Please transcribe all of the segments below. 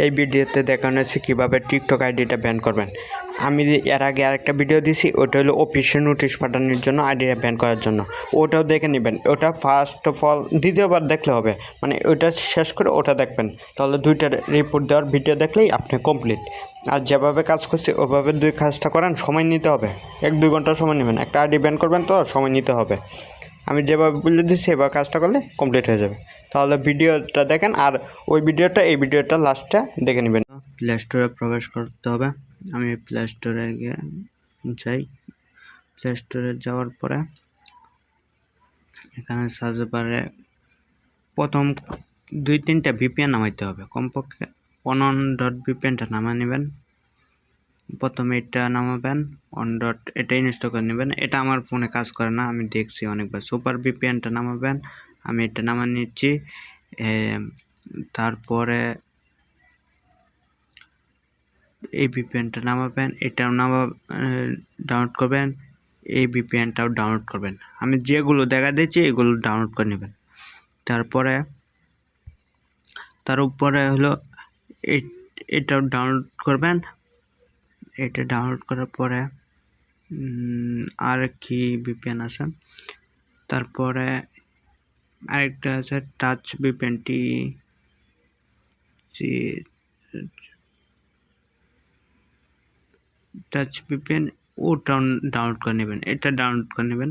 এই ভিডিওতে দেখানো হচ্ছে কীভাবে টিকটক আইডিটা ব্যান করবেন। আমি এর আগে আরেকটা ভিডিও দিছি, ওটা হলো অফিসিয়াল নোটিশ পাঠানোর জন্য, আইডিটা ব্যান করার জন্য। ওটাও দেখে নেবেন। ওটা ফার্স্ট অফ অল দ্বিতীয়বার দেখলে হবে, মানে ওটা শেষ করে ওটা দেখবেন, তাহলে দুইটার রিপোর্ট দেওয়ার ভিডিও দেখলেই আপনি কমপ্লিট। আর যেভাবে কাজ করছি ওভাবে দুই কাজটা করেন, সময় নিতে হবে, 1-2 ঘন্টা সময় নেবেন। একটা আইডি ব্যান করবেন তো সময় নিতে হবে। আমি যেভাবে বলে দিচ্ছি সেভাবে কাজটা করলে কমপ্লিট হয়ে যাবে। তাহলে ভিডিওটা দেখেন, আর ওই ভিডিওটা এই ভিডিওটা লাস্টে দেখে নেবেন। প্লে স্টোরে প্রবেশ করতে হবে। আমি প্লে স্টোরে গিয়ে যাই। প্লে স্টোরে যাওয়ার পরে এখানে সার্চ বারে প্রথম 2-3টা ভিপিএন নামাইতে হবে, কমপক্ষে on.vpnটা নামা নেবেন। প্রথমে এটা নামাবেন, এটা ইনস্টল করে নেবেন। এটা আমার ফোনে কাজ করে না, আমি দেখছি অনেকবার। সুপার ভিপিএনটা নামাবেন, আমি এটা নামা নিচ্ছি। তারপরে এই ভিপিএনটা নামাবেন, এটাও ডাউনলোড করবেন, এই ভিপিএনটাও ডাউনলোড করবেন। আমি যেগুলো দেখা দিচ্ছি এগুলো ডাউনলোড করে নেবেন। তারপরে তার উপরে হলো এটাও ডাউনলোড করবেন। এটা ডাউনলোড করার পরে আর কি ভিপিএন আছে, তারপরে আরেকটা আছে টাচ ভিপিএনটি, টাচ ভিপিএন, ওটা ডাউনলোড করে নেবেন। এটা ডাউনলোড করে নেবেন,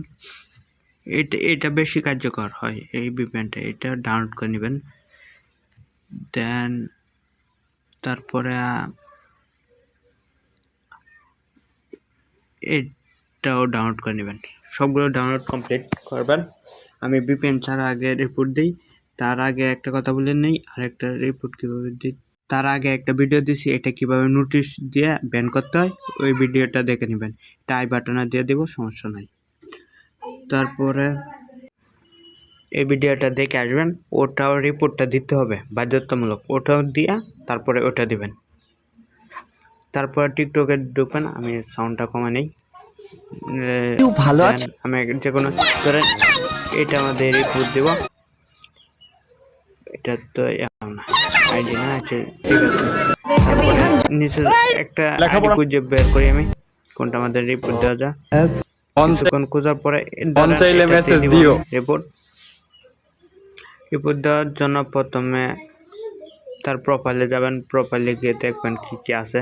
এটা বেশি কার্যকর হয় এই ভিপিএনটা। এটা ডাউনলোড করে নেবেন। দেন তারপরে এটাও ডাউনলোড করে নেবেন। সবগুলো ডাউনলোড কমপ্লিট করবেন। আমি ভিপিএন ছাড়া আগে রিপোর্ট দিই। তার আগে একটা কথা বলে নেই, আরেকটা রিপোর্ট কীভাবে দিই তার আগে একটা ভিডিও দিছি, এটা কিভাবে নোটিশ দিয়ে ব্যান করতে হয়, ওই ভিডিওটা দেখে নেবেন। এটা আই বাটনে দিয়ে দেবো, সমস্যা নাই। তারপরে এই ভিডিওটা দেখে আসবেন, ওটাও রিপোর্টটা দিতে হবে বাধ্যতামূলক, ওটাও দিয়া তারপরে ওটা দিবেন। তারপর টিকটকে ঢুকবেন। আমি সাউন্ডটা কমা নেই। ভালো আছে, আমি যে কোনো ধরেন এটা আমাদের রিপোর্ট দেব। এটা তো আইডি না আছে, ঠিক আছে। তারপরে নিচে একটা আইডি খুঁজে বের করি আমি, কোনটা আমাদের রিপোর্ট দেওয়া যায়। কিছুক্ষণ খোঁজার পরে রিপোর্ট দেওয়ার জন্য প্রথমে তার প্রোফাইলে যাবেন। প্রোফাইলে গিয়ে দেখবেন কি কি আছে।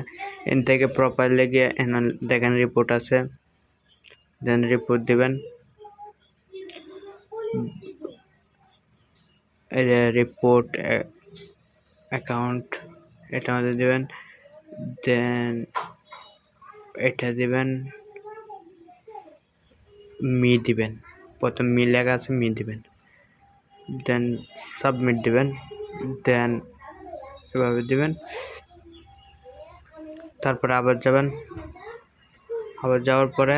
এন থেকে প্রোফাইলে গিয়ে দেখেন রিপোর্ট আছে, দেন রিপোর্ট দিবেন। রিপোর্ট অ্যাকাউন্ট, এটা মধ্যে দিবেন। দেন এটা দিবেন, মি দিবেন। প্রথম মি লেখা আছে, মি দিবেন। দেন সাবমিট দিবেন। দেন এভাবে দিবেন। তারপরে আবার যাবেন, আবার যাওয়ার পরে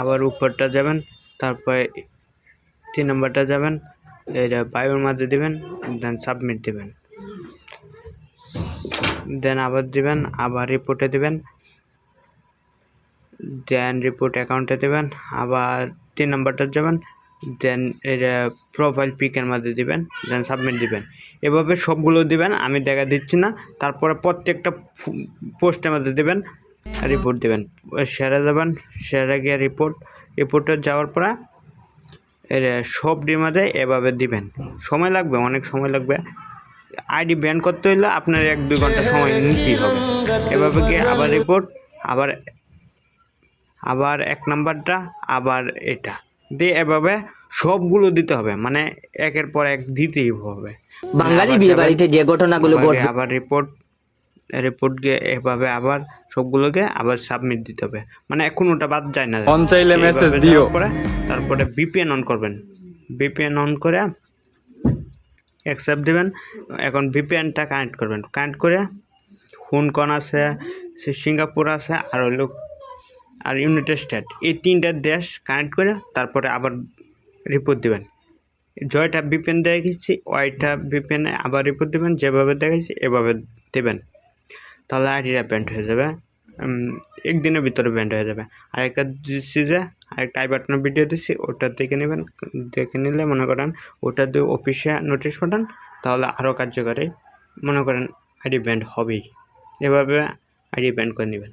আবার উপরটা যাবেন, তারপরে 3 নম্বরটা যাবেন, এটা বায়োর মধ্যে দিবেন। দেন সাবমিট দিবেন। দেন আবার দিবেন, আবার রিপোর্টে দিবেন। দেন রিপোর্ট অ্যাকাউন্টে দিবেন, আবার 3 নম্বরটা যাবেন। দেন এটা প্রোফাইল পিকের মধ্যে দিবেন। দেন সাবমিট দিবেন। এভাবে সবগুলো দিবেন, আমি দেখা দিচ্ছি না। তারপরে প্রত্যেকটা পোস্টের মধ্যে দিবেন, রিপোর্ট দিবেন। শেয়ারে যাবেন, শেয়ারে গিয়ে রিপোর্টে যাওয়ার পরে সবটির মধ্যে এভাবে দিবেন। সময় লাগবে, অনেক সময় লাগবে। আইডি ব্যান করতে হলে আপনার 1-2 ঘন্টা সময় নিতেই হবে। এভাবে গিয়ে আবার রিপোর্ট, আবার 1 নাম্বারটা, আবার এটা দিয়ে এভাবে সবগুলো দিতে হবে, মানে একের পর এক দিতেই হবে। বাঙালি বিয়ে বাড়িতে যে ঘটনাগুলো ঘটে, আবার রিপোর্ট গিয়ে এভাবে আবার সবগুলোকে আবার সাবমিট দিতে হবে, মানে কোনোটা বাদ যায় না। অন চাইলে মেসেজ দিও। তারপরে ভিপিএন অন করবেন। ভিপিএন অন করে অ্যাকসেপ্ট দিবেন। এখন ভিপিএনটা কানেক্ট করবেন। কানেক্ট করে হংকং আছে, সিঙ্গাপুর আছে, আর ইউনাইটেড স্টেট, এই 3টা দেশ কানেক্ট করে তারপরে আবার রিপোর্ট দিবেন। জয়টা ভিপিএন দেখেছি, ওইটা ভিপিএনে আবার রিপোর্ট দিবেন। যেভাবে দেখেছি এভাবে দেবেন, তাহলে আইডিটা ব্যান্ড হয়ে যাবে। 1 দিনের ভিতরে ব্যান্ড হয়ে যাবে। আরেকটা দিচ্ছি, যে আরেকটা আই বাটনের ভিডিও দিচ্ছি, ওটা দেখে নেবেন। দেখে নিলে মনে করেন ওটা দিয়ে অফিসে নোটিশ পাঠান, তাহলে আরও কার্যকরী। মনে করেন আইডি ব্যান হবেই। এভাবে আইডি ব্যান করে নেবেন।